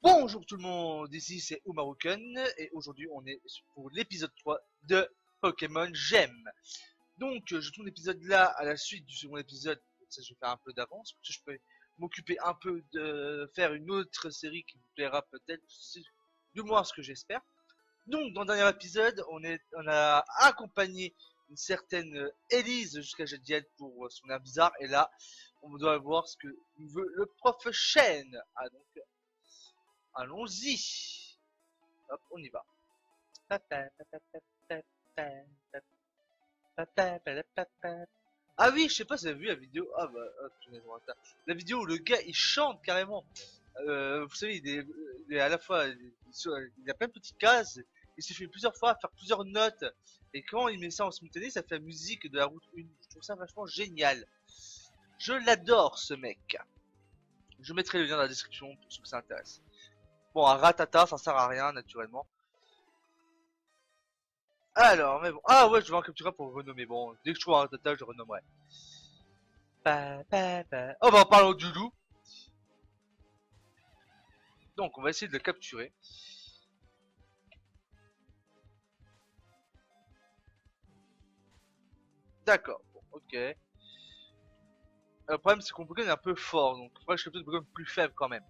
Bonjour tout le monde, ici c'est Umaruken et aujourd'hui on est pour l'épisode 3 de Pokémon Gem. Donc je tourne l'épisode là à la suite du second épisode, ça je vais faire un peu d'avance, parce que je peux m'occuper un peu de faire une autre série qui vous plaira peut-être, du moins ce que j'espère. Donc dans le dernier épisode on a accompagné une certaine Elise jusqu'à Jadiel pour son air bizarre et là on doit voir ce que veut le prof Shen. Ah donc allons-y. Hop, on y va. Ah oui, je sais pas si vous avez vu la vidéo. Ah bah, la vidéo où le gars il chante carrément. Vous savez, il est à la fois, il a plein de petites cases. Il se fait plusieurs fois faire plusieurs notes. Et quand il met ça en simultané, ça fait la musique de la route 1. Je trouve ça vachement génial. Je l'adore ce mec. Je mettrai le lien dans la description pour ceux que ça intéresse. Bon, un ratata, ça sert à rien, naturellement. Alors, mais bon. Ah ouais, je vais en capturer pour renommer. Bon, dès que je trouve un ratata, je le renommerai. Oh, bah, en parlant du loup. Donc, on va essayer de le capturer. D'accord, bon, ok. Le problème, c'est que mon Pokémon est un peu fort, donc il faudrait que je capture des Pokémon plus faibles quand même.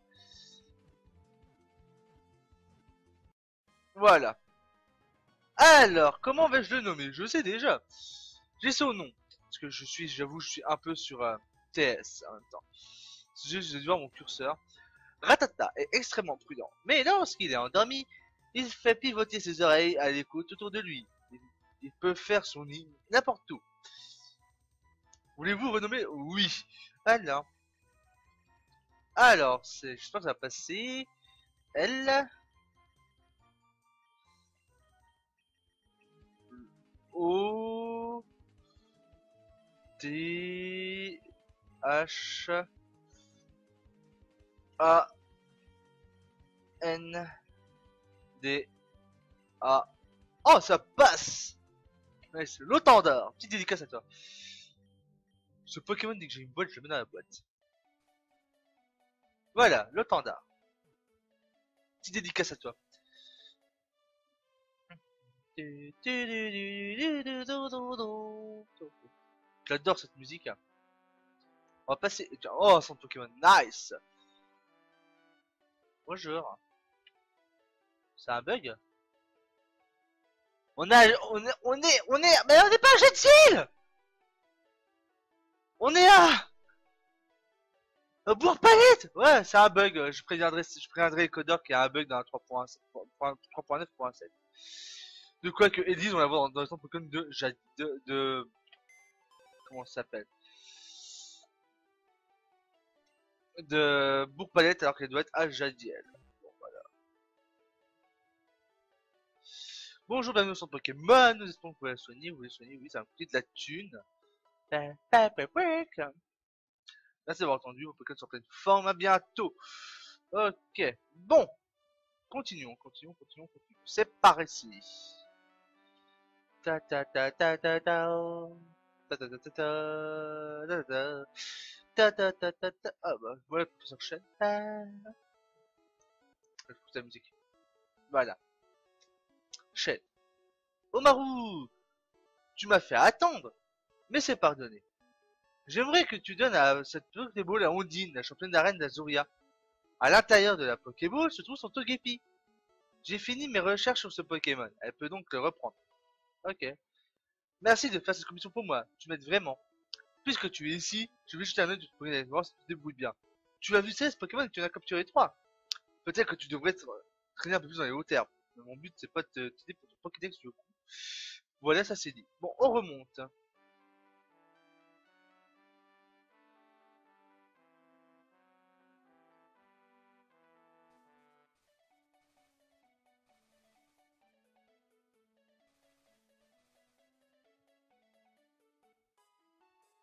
Voilà. Alors, comment vais-je le nommer? Je sais déjà. J'ai son nom. Parce que j'avoue, je suis un peu sur TS en même temps. Je vais voir mon curseur. Ratata est extrêmement prudent, mais lorsqu'il est endormi, il fait pivoter ses oreilles à l'écoute autour de lui. Il peut faire son nid n'importe où. Voulez-vous renommer? Oui. Alors, j'espère que ça va passer. L O T H A N D A. Oh, ça passe! Nice. L'Otandar. Petite dédicace à toi. Ce Pokémon, dès que j'ai une boîte, je le mets dans la boîte. Voilà, l'Otandar. Petite dédicace à toi. J'adore cette musique. On va passer. Oh, son Pokémon. Nice! Bonjour. C'est un bug? Mais on n'est pas à Jet-Seal! On est à Bourg-Palette! Ouais, c'est un bug. Je préviendrai Codor qu'il y a un bug dans la 3.9.7. De quoi que Elise, on la voit dans le Pokémon de comment ça s'appelle? De Bourg-Palette alors qu'elle doit être à Jadiel. Bon, voilà. Bonjour, bienvenue sur Pokémon. Nous espérons que vous pouvez la soigner. Vous voulez soigner? Oui, ça va coûter de la thune. Merci d'avoir entendu. Vos Pokémon sont en pleine forme. À bientôt. Ok. Bon. Continuons. C'est par ici. Ta ta ta ta ta ta. Ta ta ta ta ta ta ta ta ta ta ta. Ah bah voilà le professeur Chen. J'écoute la musique. Voilà. Chen. Omaru, tu m'as fait attendre, mais c'est pardonné. J'aimerais que tu donnes à cette Pokéball à Ondine, la championne d'arène d'Azuria. À l'intérieur de la Pokéball se trouve son Togepi. J'ai fini mes recherches sur ce Pokémon. Elle peut donc le reprendre. Ok. Merci de faire cette commission pour moi. Tu m'aides vraiment. Puisque tu es ici, je vais jeter un œil de Pokémon voir si tu te débrouilles bien. Tu as vu 16 Pokémon et tu en as capturé 3. Peut-être que tu devrais te traîner un peu plus dans les hauts termes. Mais mon but, c'est pas de t'aider pour ton Pokédex du coup. Voilà, ça c'est dit. Bon, on remonte.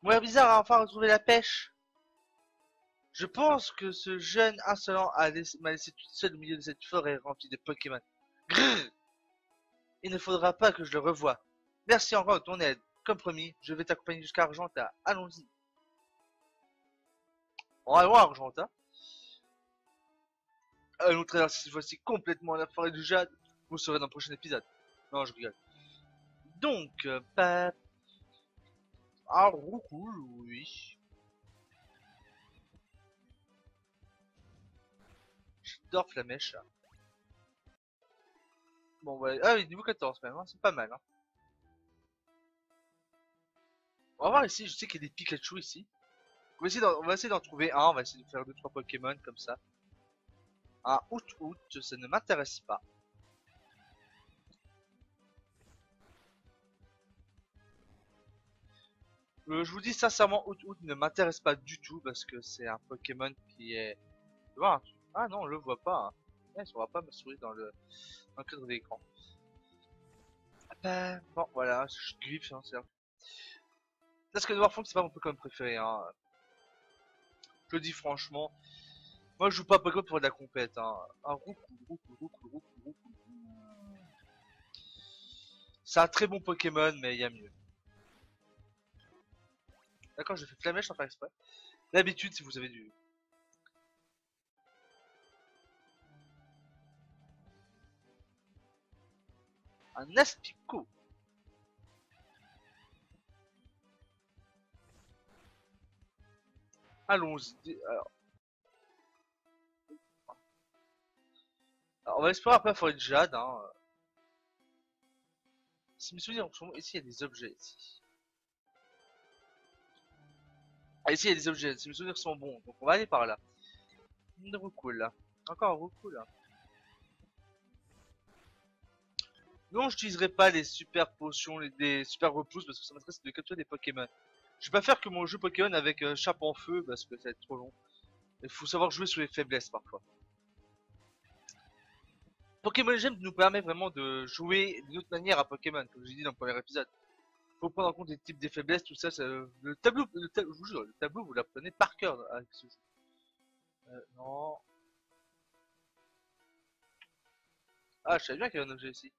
Ouais, bizarre a enfin retrouvé la pêche. Je pense que ce jeune insolent m'a laissé toute seule au milieu de cette forêt remplie de Pokémon. Grrr. Il ne faudra pas que je le revoie. Merci encore de ton aide. Comme promis, je vais t'accompagner jusqu'à Argenta. Allons-y. On va voir Argenta. Allons traverser cette fois-ci complètement la forêt du jade. Vous le saurez dans le prochain épisode. Non, je rigole. Donc, ah, cool, oui. J'adore Flamèche. Bon, ouais. Ah oui, niveau 14 même, hein. C'est pas mal. Hein. On va voir ici, je sais qu'il y a des Pikachu ici. On va essayer d'en trouver un, on va essayer de faire 2-3 Pokémon comme ça. Un out, ça ne m'intéresse pas. Je vous dis sincèrement, out ne m'intéresse pas du tout parce que c'est un Pokémon qui est... Tu vois, ah non, on le voit pas. Hein. Yes, on voit pas ma souris dans le cadre de l'écran. Bon, voilà, je griffe, hein, c'est là. Parce que Noirfang, c'est pas mon Pokémon préféré. Hein. Je le dis franchement. Moi, je joue pas à Pokémon pour de la compète. Hein. Un Roukou. C'est un très bon Pokémon, mais il y a mieux. D'accord, je fais Flamèche sans faire exprès. D'habitude, si vous avez du... Un Aspico. Allons-y. Alors, on va explorer un peu la forêt de Jade. Hein. Si mes souvenirs sont bons, ici il y a des objets. Ici. Ah, ici il y a des objets. Si mes souvenirs sont bons, donc on va aller par là. Une Roucoule là. Encore un Roucoule là. Non, je n'utiliserai pas les super potions, des super repousses parce que ça m'intéresse de capturer des Pokémon. Je vais pas faire que mon jeu Pokémon avec chape en feu parce que ça va être trop long. Il faut savoir jouer sur les faiblesses parfois. Pokémon Gem nous permet vraiment de jouer d'une autre manière à Pokémon, comme j'ai dit dans le premier épisode. Faut prendre en compte les types des faiblesses, tout ça. Le tableau, je vous jure, le tableau, vous l'apprenez par cœur avec ce jeu. Non. Ah, je savais bien qu'il y avait un objet ici.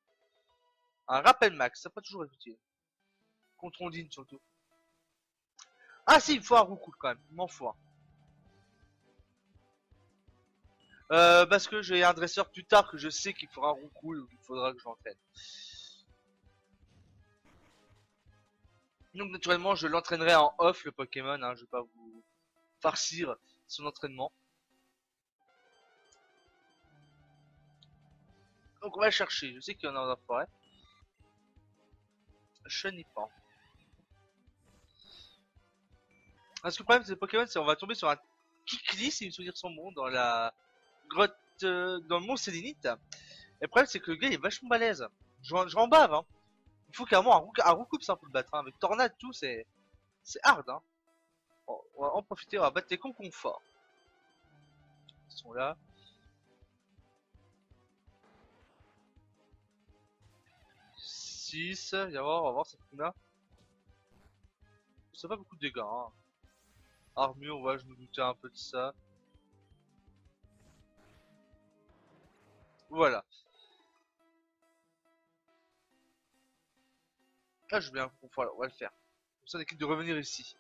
Un rappel max, ça peut toujours être utile. Contre Ondine surtout. Ah si, il faut un Roucoule quand même, il m'en faut un. Parce que j'ai un dresseur plus tard que je sais qu'il fera un Roucoule ou qu'il faudra que je l'entraîne. Donc naturellement, je l'entraînerai en off le Pokémon, hein, je vais pas vous farcir son entraînement. Donc on va chercher, je sais qu'il y en a dans la forêt. Chenipan. Parce que le problème de ces Pokémon, c'est qu'on va tomber sur un Kikli, si mes souvenirs sont bons, dans la grotte, dans le mont Sélénite. Et le problème, c'est que le gars il est vachement balèze. J'en bave, hein. Il faut carrément un Roucoupe ça pour le battre, hein. Avec Tornade, tout, c'est hard, hein. Bon, on va en profiter, on va battre les Conconforts. Ils sont là. 6, on va voir ça fait combien. Ça fait pas beaucoup de dégâts, hein. Armure, ouais, je me doutais un peu de ça. Voilà. Là, je viens, voilà, on va le faire. Comme ça, on est quitte de revenir ici.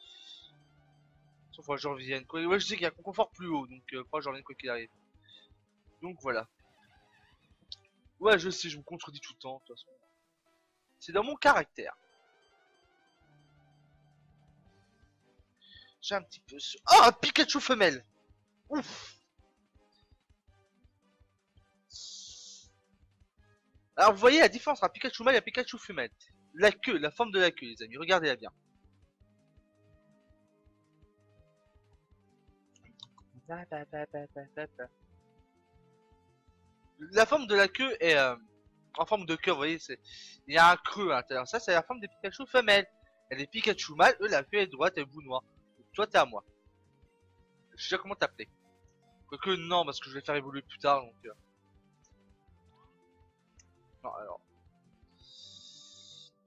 Sauf que je revienne. Ouais, je sais qu'il y a un confort plus haut, donc je revienne quoi qu'il arrive. Donc voilà. Ouais, je sais, je me contredis tout le temps, de toute façon. C'est dans mon caractère. J'ai un petit peu... Oh, un Pikachu femelle. Ouf. Alors, vous voyez la différence entre un Pikachu mâle et un Pikachu femelle. La queue, la forme de la queue, les amis. Regardez-la bien. La forme de la queue est en forme de cœur, vous voyez, il y a un creux à l'intérieur. Ça, c'est la forme des Pikachu femelles. Et les Pikachu mâles, eux, la queue est droite et le bout noir. Donc, toi, t'es à moi. Je sais déjà comment t'appeler. Quoique, non, parce que je vais faire évoluer plus tard, donc... Non, alors...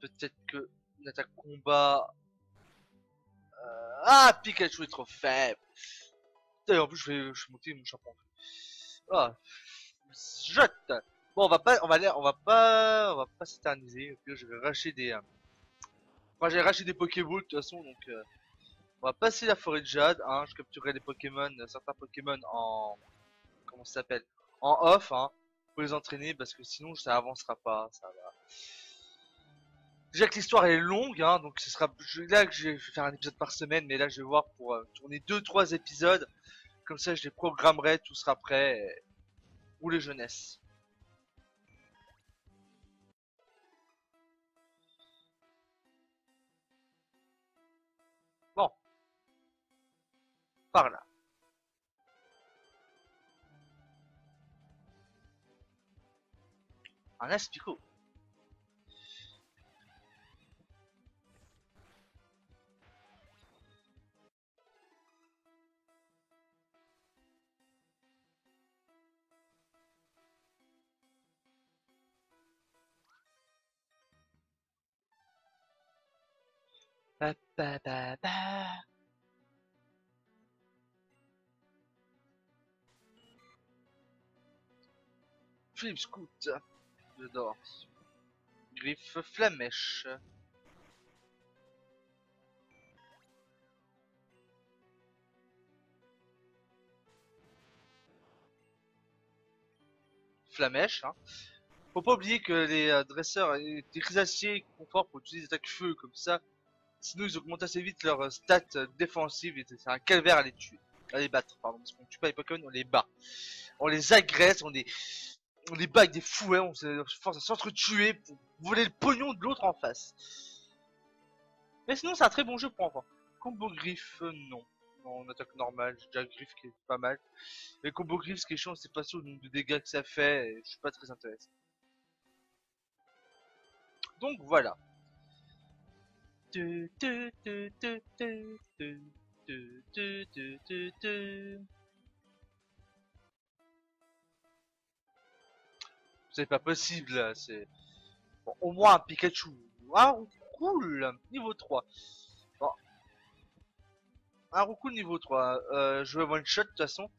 Peut-être que une attaque combat... Ah, Pikachu est trop faible. D'ailleurs, en plus, je vais monter mon chapeau. Ah, jette. Bon, on va pas s'éterniser. Au pire, je vais racheter des... Enfin, j'ai racheté des Pokéballs, de toute façon, donc... on va passer la forêt de Jade, hein. Je capturerai des Pokémon, certains Pokémon en... Comment ça s'appelle? en off, hein, pour les entraîner, parce que sinon ça avancera pas, ça va. Déjà que l'histoire est longue, hein, donc ce sera là que je vais faire un épisode par semaine, mais là je vais voir pour tourner 2-3 épisodes, comme ça je les programmerai, tout sera prêt, ou les jeunesses. Bon, par là. Un aspicot. Ba, ba, ba, ba. Philippe Scout. J'adore. Griffe flamèche. Flamèche, hein. Faut pas oublier que les dresseurs et les crésaciers confort pour utiliser des attaques feu comme ça. Sinon ils augmentent assez vite leurs stats défensives et c'est un calvaire à les tuer. À les battre, pardon. Parce qu'on tue pas les Pokémon, on les bat. On les agresse, on les bat avec des fouets, on se force à s'entretuer pour voler le pognon de l'autre en face. Mais sinon c'est un très bon jeu pour enfants. Combo griffe, non. Non, on attaque normale, j'ai déjà griffe qui est pas mal. Mais combo griffe, ce qui est chiant, c'est pas sûr le nombre de dégâts que ça fait, et je suis pas très intéressé. Donc voilà. C'est pas possible là, c'est... Bon, au moins un Pikachu. Ah, cool. Niveau 3. Bon, un Roucoule niveau 3. Je vais one shot de toute façon.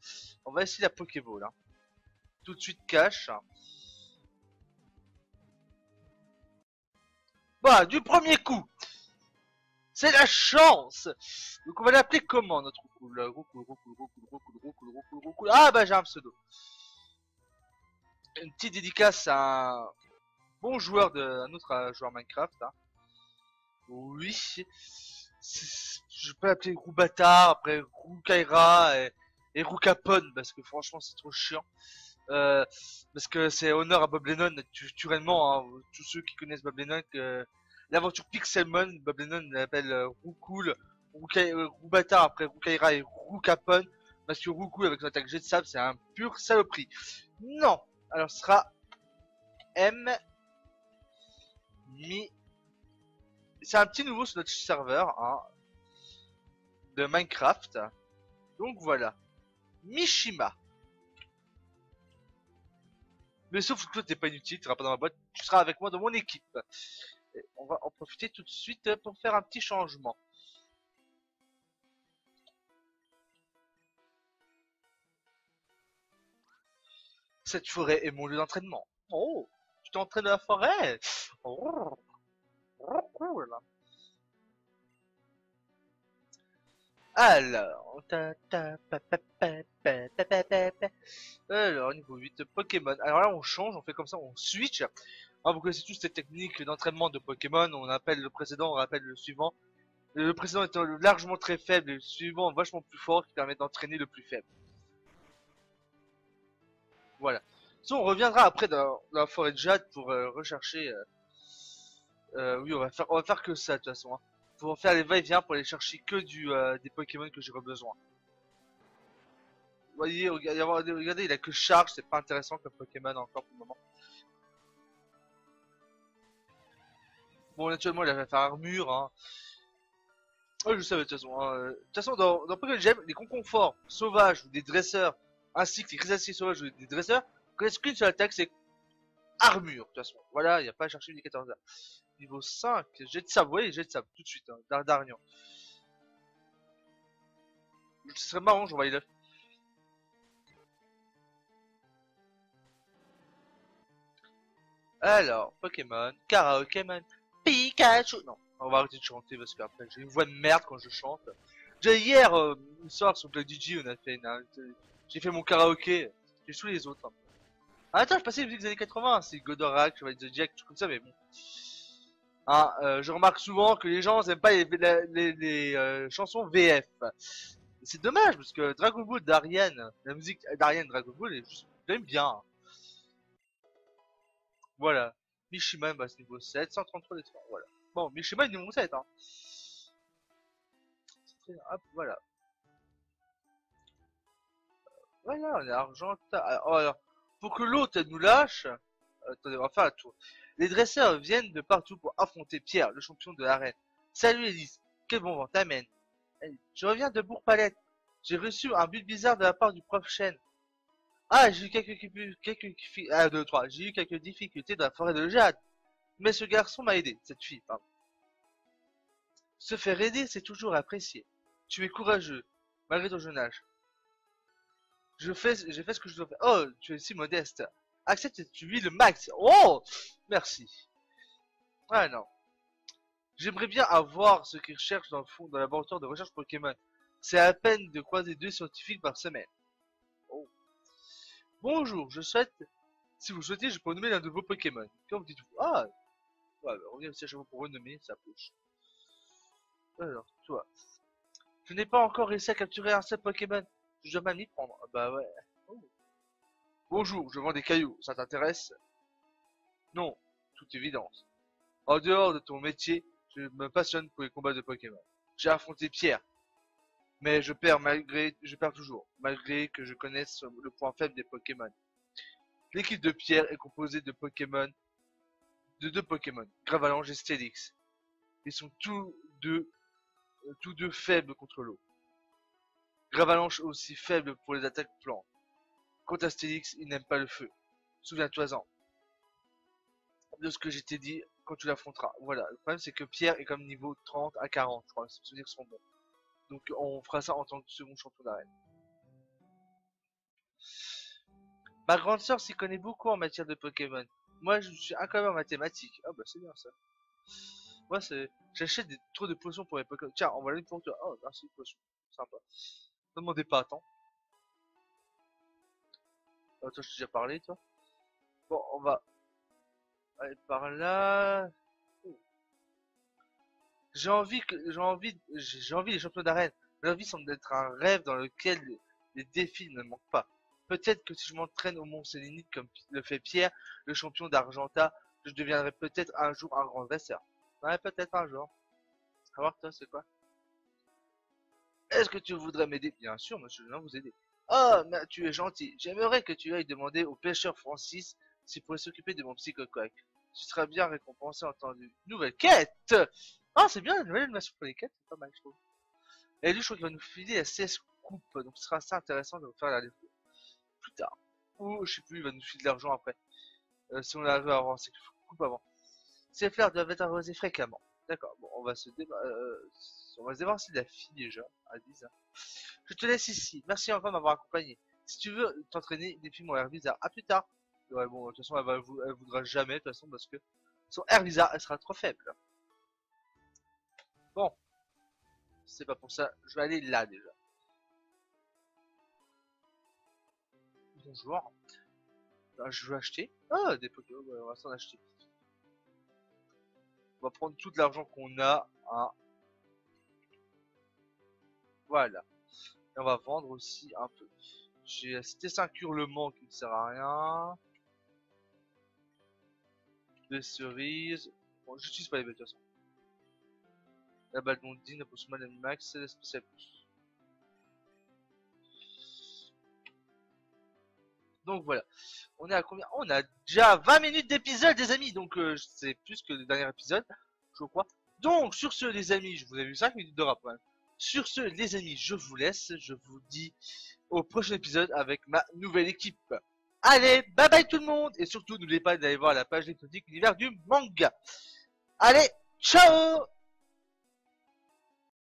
On va essayer la Pokéball. Hein. Tout de suite cash. Bah, du premier coup. C'est la chance. Donc on va l'appeler comment notre Roucoule? Roucoule. Ah bah j'ai un pseudo. Une petite dédicace à un bon joueur un autre joueur Minecraft. Hein. Oui. Je peux l'appeler Roubatard, après Roukaira et Roukapon parce que franchement c'est trop chiant. Parce que c'est honneur à Bob Lennon naturellement, hein, tous ceux qui connaissent Bob Lennon, que l'aventure Pixelmon, Bob Lennon l'appelle Roucool, Roubatard après Roukaira et Roukapon, parce que Roucool avec son attaque jet de sable c'est un pur saloperie. Non, alors ce sera M Mi. C'est un petit nouveau sur notre serveur hein, de Minecraft. Donc voilà, Mishima. Mais sauf que toi t'es pas inutile, tu seras pas dans ma boîte, tu seras avec moi dans mon équipe. Et on va en profiter tout de suite pour faire un petit changement. Cette forêt est mon lieu d'entraînement. Oh, tu t'entraînes dans la forêt? Oh, cool. Alors, alors, niveau 8, Pokémon. Alors là, on change, on fait comme ça, on switch. Ah, vous connaissez tous cette technique d'entraînement de Pokémon. On appelle le précédent, on rappelle le suivant. Le précédent étant largement très faible et le suivant vachement plus fort qui permet d'entraîner le plus faible. Voilà. Sinon, on reviendra après dans la forêt de Jade pour rechercher. Oui, on va faire que ça de toute façon. Hein. Pour faire les va-et-vient pour aller chercher que des Pokémon que j'aurai besoin. Vous voyez, regardez, il a que charge, c'est pas intéressant comme Pokémon encore pour le moment. Bon, naturellement, il va faire armure. Hein. Oh, je savais de toute façon. Hein. De toute façon, dans Pokémon Gem, les conconforts sauvages ou des dresseurs, ainsi que les crésaciers sauvages ou des dresseurs, connaissent qu'une seule attaque, c'est armure. De toute façon, voilà, il n'y a pas à chercher une 14 là. Niveau 5, jet de sable, oui, jet de sable, tout de suite, hein, Dardarian. Ce serait marrant, j'envoie l'œuf. Alors, Pokémon, Karaokeman, Pikachu. Non, on va arrêter de chanter parce qu'après j'ai une voix de merde quand je chante. J'ai hier, une soir sur Black DJ, on a fait j'ai fait mon karaoké, j'ai sous les autres. Hein. Attends, je passais les musiques des années 80, c'est Godorak, Chevalier de Zodiac, tout comme ça, mais bon. Hein, je remarque souvent que les gens n'aiment pas les chansons VF. C'est dommage, parce que Dragon Ball d'Ariane, la musique d'Ariane Dragon Ball, j'aime bien. Voilà. Mishima basse niveau 7, 133 des 3, voilà. Bon, Mishima est niveau 7, hein. Hop, voilà. Voilà, on est Argenta. Alors, pour que l'autre nous lâche, attendez, on va faire la tour. Les dresseurs viennent de partout pour affronter Pierre, le champion de l'arène. Salut Elise, quel bon vent t'amène. Je reviens de Bourg-Palette. J'ai reçu un but bizarre de la part du prof Chen. Ah, j'ai eu j'ai eu quelques difficultés dans la forêt de Jade. Mais ce garçon m'a aidé, cette fille, pardon. Se faire aider, c'est toujours apprécié. Tu es courageux, malgré ton jeune âge. J'ai fait ce que je dois faire. Oh, tu es si modeste. Accepte et tu vis le max. Oh, merci. Ah non. J'aimerais bien avoir ce qu'ils recherchent dans le fond, dans le laboratoire de recherche Pokémon. C'est à peine de croiser 2 scientifiques par semaine. Oh. Bonjour, si vous souhaitez, je peux nommer l'un de vos Pokémon. Comme vous dites-vous. Ah, ouais, on revient aussi à chaque fois pour renommer, ça poche. Alors, toi. Je n'ai pas encore réussi à capturer un seul Pokémon. Je dois mal m'y prendre. Bah ouais. Oh. Bonjour, je vends des cailloux. Ça t'intéresse? Non, toute évidence. En dehors de ton métier, je me passionne pour les combats de Pokémon. J'ai affronté Pierre. Mais je perds toujours, malgré que je connaisse le point faible des Pokémon. L'équipe de Pierre est composée de deux Pokémon, Gravalanche et Steelix. Ils sont tous deux faibles contre l'eau. Gravalanche aussi faible pour les attaques plantes. Quant à Steelix, il n'aime pas le feu. Souviens-toi-en de ce que je t'ai dit quand tu l'affronteras. Voilà, le problème c'est que Pierre est comme niveau 30 à 40, je crois, si mes souvenirs sont bons. Donc on fera ça en tant que second champion d'arène. Ma grande sœur s'y connaît beaucoup en matière de Pokémon. Moi je suis inconnu en mathématiques. Ah bah c'est bien ça. Moi j'achète trop de potions pour mes Pokémon. Tiens, on va aller pour toi. Oh merci potion. Sympa. Ne demandez pas, attends. Oh, toi je t'ai déjà parlé toi. Bon on va aller par là. J'ai envie les champions d'arène. Leur vie semble être un rêve dans lequel les défis ne manquent pas. Peut-être que si je m'entraîne au Mont Sélénite comme le fait Pierre, le champion d'Argenta, je deviendrai peut-être un jour un grand dresseur. Ouais, peut-être un jour. À voir toi, c'est quoi? Est-ce que tu voudrais m'aider? Bien sûr, monsieur, je viens vous aider. Oh, mais tu es gentil. J'aimerais que tu ailles demander au pêcheur Francis s'il pourrait s'occuper de mon psychoquac. Tu seras bien récompensé en temps de nouvelle quête. Ah, c'est bien la nouvelle animation pour les quêtes, c'est pas mal, je trouve. Et lui, je crois qu'il va nous filer la CS coupe, donc ce sera assez intéressant de faire la défaut plus tard. Ou, je sais plus, il va nous filer de l'argent après. Si on arrive à avoir ces coupes avant. Ces fleurs doivent être arrosées fréquemment. D'accord, bon, on va se débarrasser de la fille déjà, à 10 ans. Je te laisse ici. Merci encore de m'avoir accompagné. Si tu veux t'entraîner, les filles m'ont l'air bizarre. À plus tard. Ouais, bon, de toute façon, elle voudra jamais, de toute façon, parce que son air bizarre, elle sera trop faible. Bon. C'est pas pour ça. Je vais aller là, déjà. Bonjour. Je veux acheter. Ah, des Pokémon. Ouais, on va s'en acheter. On va prendre tout l'argent qu'on a. Hein. Voilà. Et on va vendre aussi un peu. J'ai cité 5 hurlements qui ne sert à rien. Des cerises. Bon, j'utilise pas les bêtes de toute façon. La balle d'ondine, la potion max, c'est la spéciale plus. Donc voilà. On est à combien? On a déjà 20 minutes d'épisode, les amis. Donc c'est plus que le dernier épisode, je crois. Donc sur ce, les amis, je vous ai vu 5 minutes de rap. Hein. Sur ce, les amis, je vous laisse. Je vous dis au prochain épisode avec ma nouvelle équipe. Allez, bye bye tout le monde. Et surtout, n'oubliez pas d'aller voir la page d'Hypnotique Univers du manga. Allez, ciao!